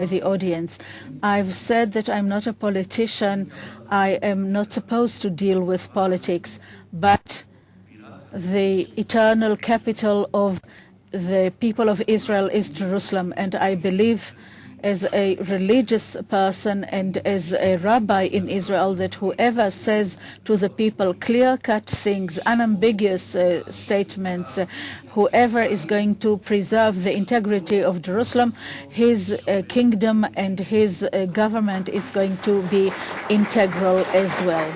the audience. I've said that I'm not a politician. I am not supposed to deal with politics, but the eternal capital of the people of Israel is Jerusalem, and I believe as a religious person and as a rabbi in Israel that whoever says to the people clear-cut things, unambiguous statements, whoever is going to preserve the integrity of Jerusalem, his kingdom and his government is going to be integral as well.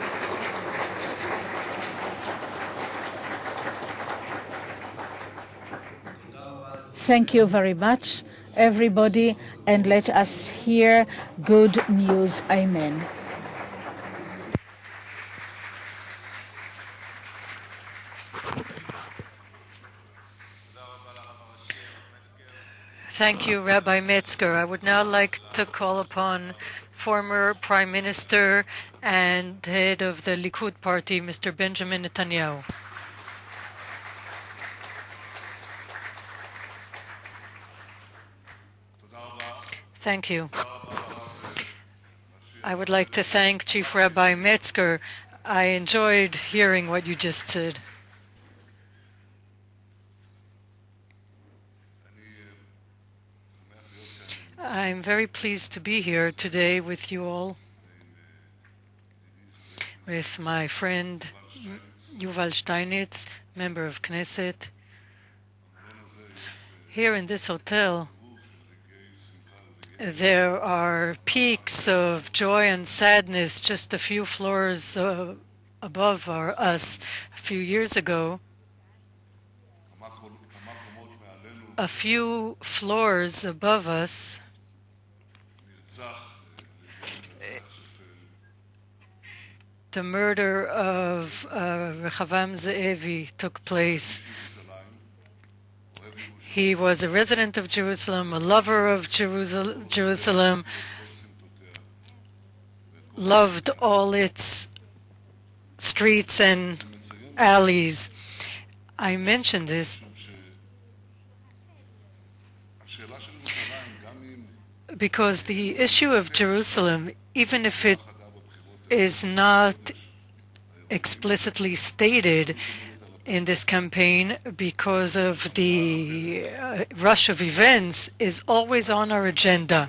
Thank you very much, everybody, and let us hear good news. Amen. Thank you, Rabbi Metzger. I would now like to call upon former Prime Minister and head of the Likud party, Mr. Benjamin Netanyahu. Thank you. I would like to thank Chief Rabbi Metzger. I enjoyed hearing what you just said. I'm very pleased to be here today with you all, with my friend Yuval Steinitz, member of Knesset. Here in this hotel, there are peaks of joy and sadness just a few floors above us. A few years ago, a few floors above us, the murder of Rehavam Ze'evi took place. He was a resident of Jerusalem, a lover of Jerusalem, loved all its streets and alleys. I mention this because the issue of Jerusalem, even if it is not explicitly stated in this campaign because of the rush of events, is always on our agenda.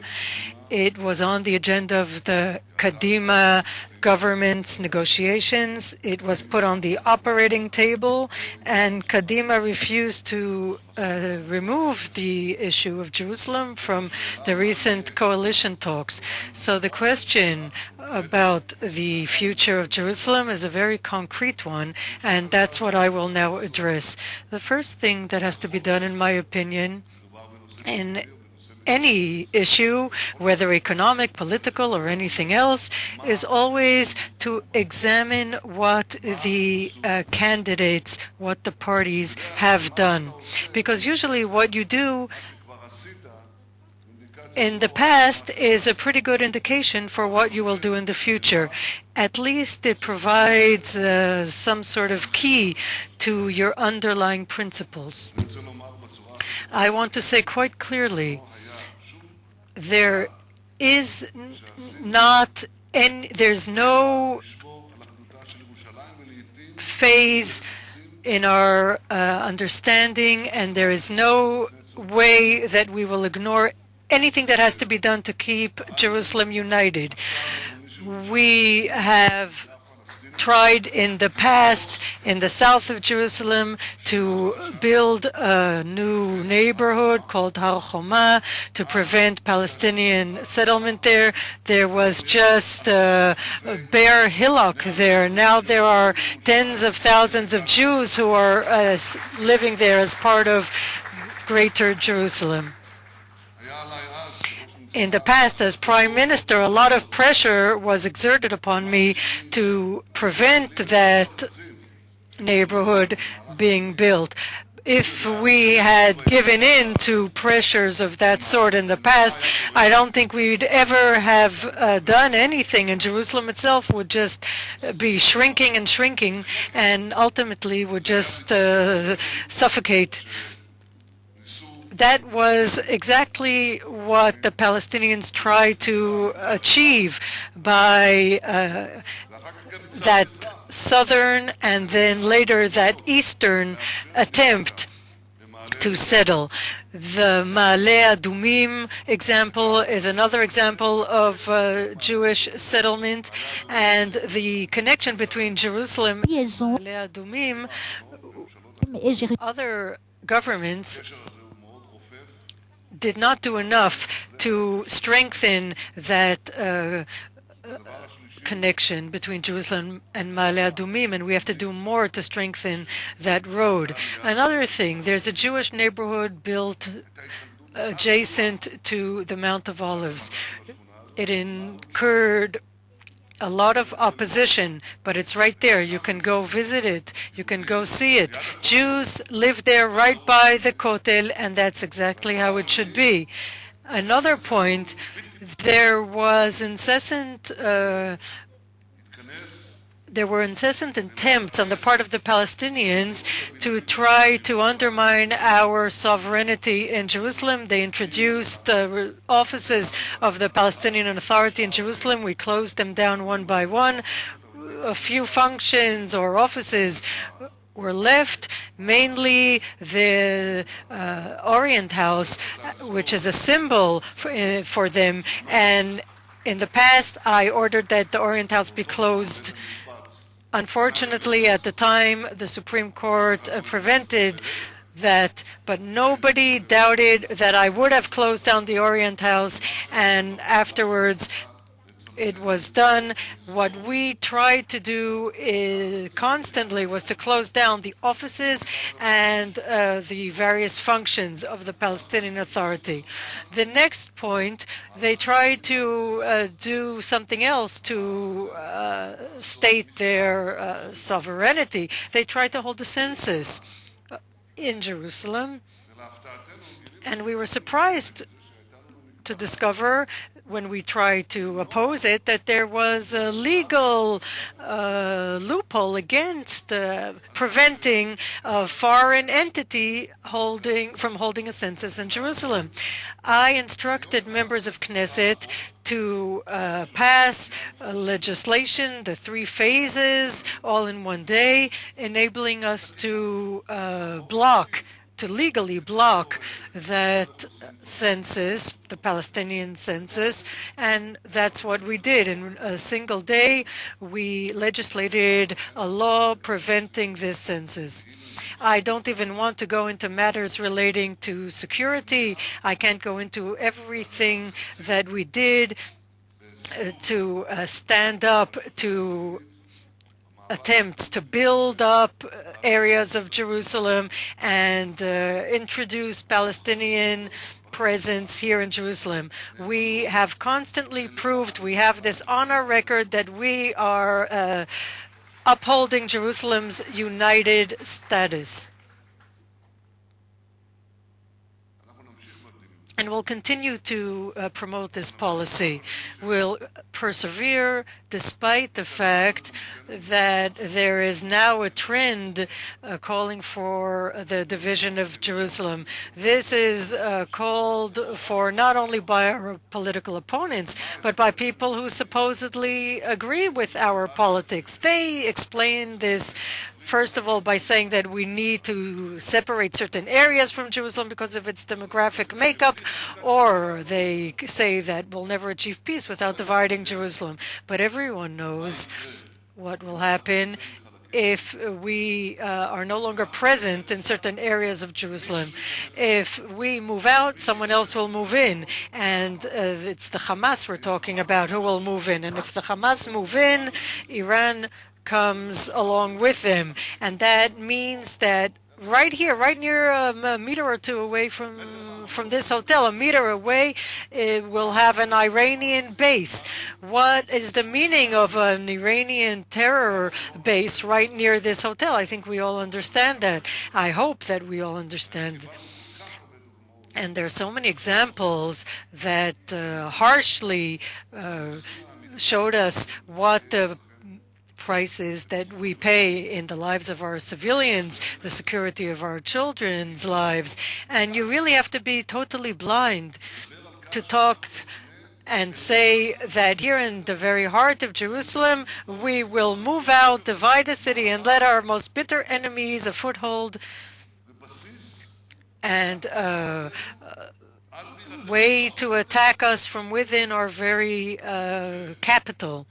It was on the agenda of the Kadima government's negotiations. It was put on the operating table, and Kadima refused to remove the issue of Jerusalem from the recent coalition talks. So the question about the future of Jerusalem is a very concrete one, and that's what I will now address. The first thing that has to be done, in my opinion, in any issue, whether economic, political, or anything else, is always to examine what the candidates, what the parties have done. Because usually what you do in the past is a pretty good indication for what you will do in the future. At least it provides some sort of key to your underlying principles. I want to say quite clearly, there is there's no phase in our understanding, and there is no way that we will ignore anything that has to be done to keep Jerusalem united. We have tried in the past in the south of Jerusalem to build a new neighborhood called Har Choma to prevent Palestinian settlement there. There was just a bare hillock there. Now there are tens of thousands of Jews who are living there as part of Greater Jerusalem. In the past, as Prime Minister, a lot of pressure was exerted upon me to prevent that neighborhood being built. If we had given in to pressures of that sort in the past, I don't think we'd ever have done anything, and Jerusalem itself would just be shrinking and shrinking, and ultimately would just suffocate. that was exactly what the Palestinians tried to achieve by that southern and then later that eastern attempt to settle. The Ma'ale Adumim example is another example of Jewish settlement, and the connection between Jerusalem and Ma'ale Adumim. Other governments did not do enough to strengthen that connection between Jerusalem and Ma'ale Adumim, and we have to do more to strengthen that road. Another thing, there's a Jewish neighborhood built adjacent to the Mount of Olives. It incurred a lot of opposition, but it's right there. You can go visit it. You can go see it. Jews live there right by the Kotel, and that's exactly how it should be. Another point, there was there were incessant attempts on the part of the Palestinians to try to undermine our sovereignty in Jerusalem. They introduced offices of the Palestinian Authority in Jerusalem. We closed them down one by one. A few functions or offices were left, mainly the Orient House, which is a symbol for them. And in the past, I ordered that the Orient House be closed. Unfortunately, at the time, the Supreme Court prevented that, but nobody doubted that I would have closed down the Orient House, and afterwards it was done. What we tried to do constantly was to close down the offices and the various functions of the Palestinian Authority. The next point, they tried to do something else to state their sovereignty. They tried to hold a census in Jerusalem, and we were surprised to discover when we tried to oppose it that there was a legal loophole against preventing a foreign entity from holding a census in Jerusalem. I instructed members of Knesset to pass legislation, the 3 phases, all in one day, enabling us to legally block that census, the Palestinian census, and that's what we did. In a single day, we legislated a law preventing this census. I don't even want to go into matters relating to security. I can't go into everything that we did to stand up to attempts to build up areas of Jerusalem and introduce Palestinian presence here in Jerusalem. We have constantly proved, we have this on our record, that we are upholding Jerusalem's united status. And we'll continue to promote this policy. We'll persevere despite the fact that there is now a trend calling for the division of Jerusalem. This is called for not only by our political opponents, but by people who supposedly agree with our politics. They explain this first of all, by saying that we need to separate certain areas from Jerusalem because of its demographic makeup, or they say that we'll never achieve peace without dividing Jerusalem. But everyone knows what will happen if we are no longer present in certain areas of Jerusalem. If we move out, someone else will move in. And it's the Hamas we're talking about who will move in. And if the Hamas move in, Iran comes along with them. And that means that right here, right near a meter or two away from this hotel, a meter away, it will have an Iranian base. What is the meaning of an Iranian terror base right near this hotel? I think we all understand that. I hope that we all understand. And there are so many examples that harshly showed us what the prices that we pay in the lives of our civilians, the security of our children's lives. And you really have to be totally blind to talk and say that here in the very heart of Jerusalem, we will move out, divide the city, and let our most bitter enemies a foothold, and way to attack us from within our very capital.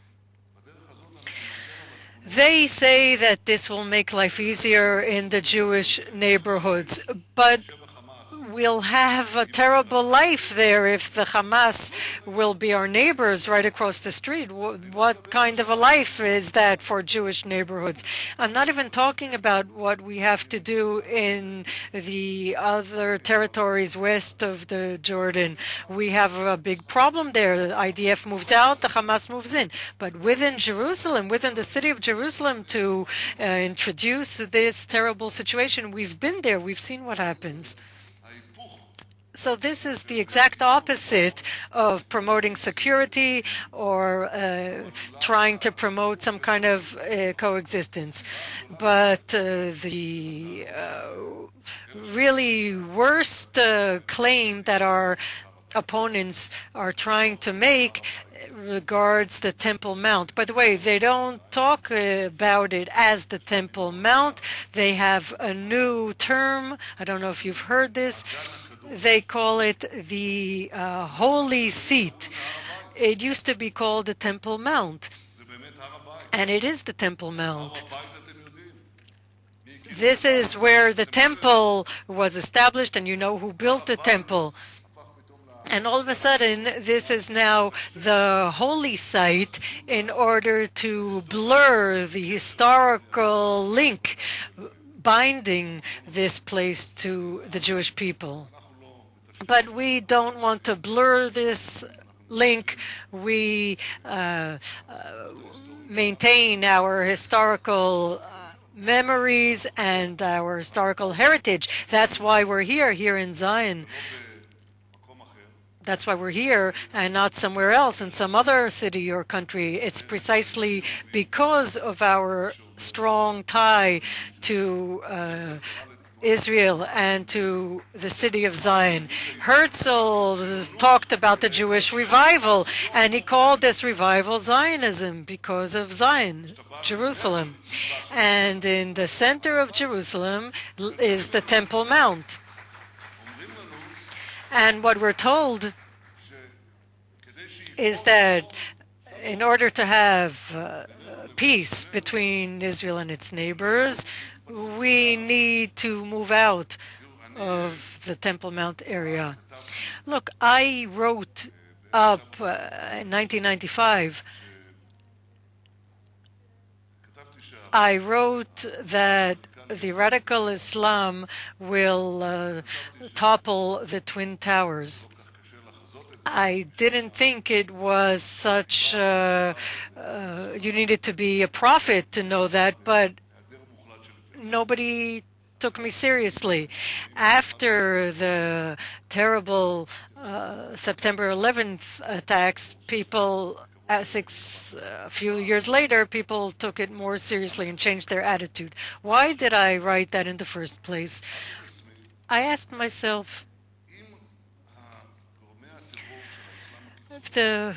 They say that this will make life easier in the Jewish neighborhoods, but we'll have a terrible life there if the Hamas will be our neighbors right across the street. What kind of a life is that for Jewish neighborhoods? I'm not even talking about what we have to do in the other territories west of the Jordan. We have a big problem there. The IDF moves out, the Hamas moves in. But within Jerusalem, within the city of Jerusalem, to introduce this terrible situation, we've been there. We've seen what happens. So this is the exact opposite of promoting security or trying to promote some kind of coexistence. But the really worst claim that our opponents are trying to make regards the Temple Mount. By the way, they don't talk about it as the Temple Mount. They have a new term. I don't know if you've heard this. They call it the Holy Seat. It used to be called the Temple Mount, and it is the Temple Mount. This is where the temple was established, and you know who built the temple. And all of a sudden, this is now the holy site in order to blur the historical link binding this place to the Jewish people. But we don't want to blur this link. We maintain our historical memories and our historical heritage. That's why we're here in Zion. That's why we're here and not somewhere else in some other city or country. It's precisely because of our strong tie to Israel and to the city of Zion. Herzl talked about the Jewish revival, and he called this revival Zionism because of Zion, Jerusalem. And in the center of Jerusalem is the Temple Mount. And what we're told is that in order to have peace between Israel and its neighbors, we need to move out of the Temple Mount area. Look, I wrote up in 1995, I wrote that the radical Islam will topple the Twin Towers. I didn't think it was such, you needed to be a prophet to know that, but nobody took me seriously. After the terrible September 11th attacks, people, a few years later, people took it more seriously and changed their attitude. Why did I write that in the first place? I asked myself, if the